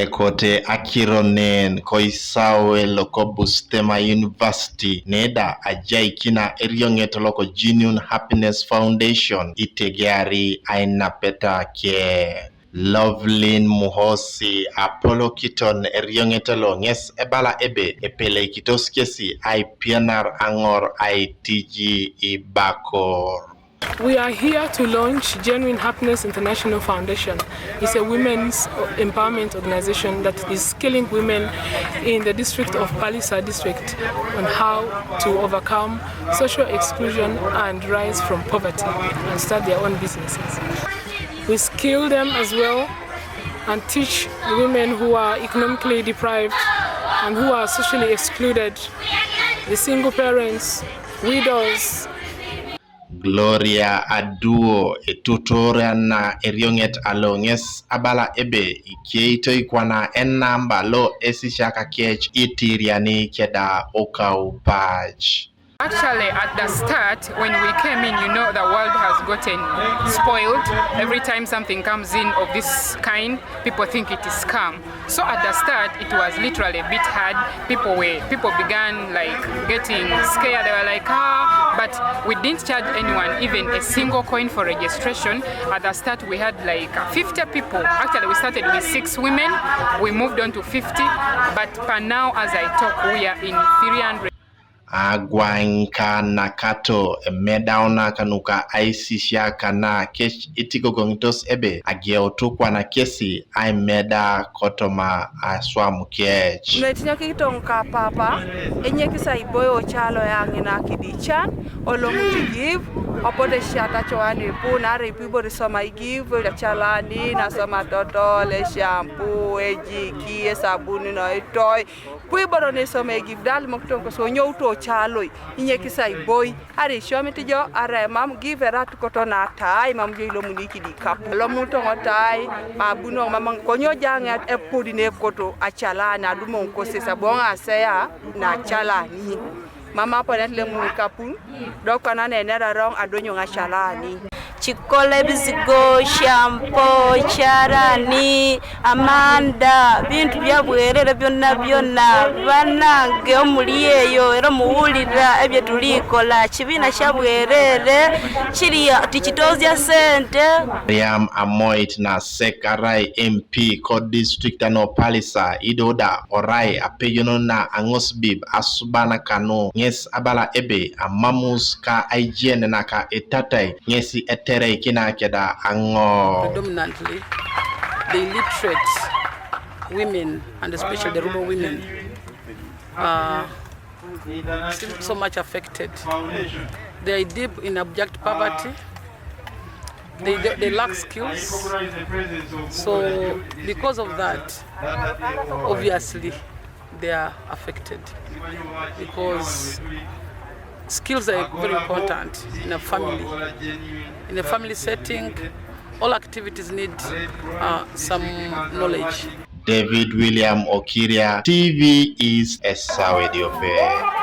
Ekote akironen koisawe loko Bustema University neda ajai kina erionget loko Genuine Happiness Foundation Etegear Ainapeta ke Lovelyn Muhosi Apollo Kiton eriongetelo nges ebala ebe epele kitoskesi Epenar Angor Aitiji Ibakor. We are here to launch Genuine Happiness International Foundation. It's a women's empowerment organization that is skilling women in the district of Palisa district on how to overcome social exclusion and rise from poverty and start their own businesses. We skill them as well and teach women who are economically deprived and who are socially excluded, the single parents, widows. Gloria Aduo etutoria na erionget alonges abala ebe ikeito ikwana enamba lo esishaka kech itiriani keda okaupaj. Actually, at the start, when we came in, the world has gotten spoiled. Every time something comes in of this kind, people think it is scam. So at the start, it was literally a bit hard. People began getting scared. They were like, but we didn't charge anyone even a single coin for registration. At the start, we had 50 people. Actually, we started with 6 women. We moved on to 50. But per now, as I talk, we are in 300. Agwanka nakato medauna kanuka aisisha kana kesh itiko gongitos ebe ageotukwa na kesi ai meda kotoma aswamu kech. Netinya kitonka papa enye kisa iboyo chalo yangi na kidichan olomu give opote shata chwani puna ripibo risoma give la chalani na soma totole shampoo ejiki sabuni no itoy puiboro ne soma give dal moktonko so nyouto chalo inye kisai boy ari shomiti jo are mam give rat kotona tai mam jo lo muniki di kapu lo muto ngotai mabuno mam konyo jange e pudi ne koto achala na dumo nkose sabonga seya na chala ni mama ponet le muniki kapu dokana ne nera rong adonyo ngachala ni chikole bizigo shampoo charani amanda bintu byabwerere byonna banange omuliyeyo era muwulira ebye tulikola kibina kyabwerere kiriya tikitozya sente. Mariam Amoit na Sekarai MP ko district ano Palisa idoda orai apeyono na angosbib asubana kano nges abala ebe amamus ka aijene na ka etatai ngesi Predominantly, the illiterate women, and especially the rural women, are so much affected. They are deep in abject poverty. They lack skills. So, because of that, obviously, they are affected. Because skills are very important in a family. In a family setting, all activities need some knowledge. David William Okiria, TV is a Saudi affair.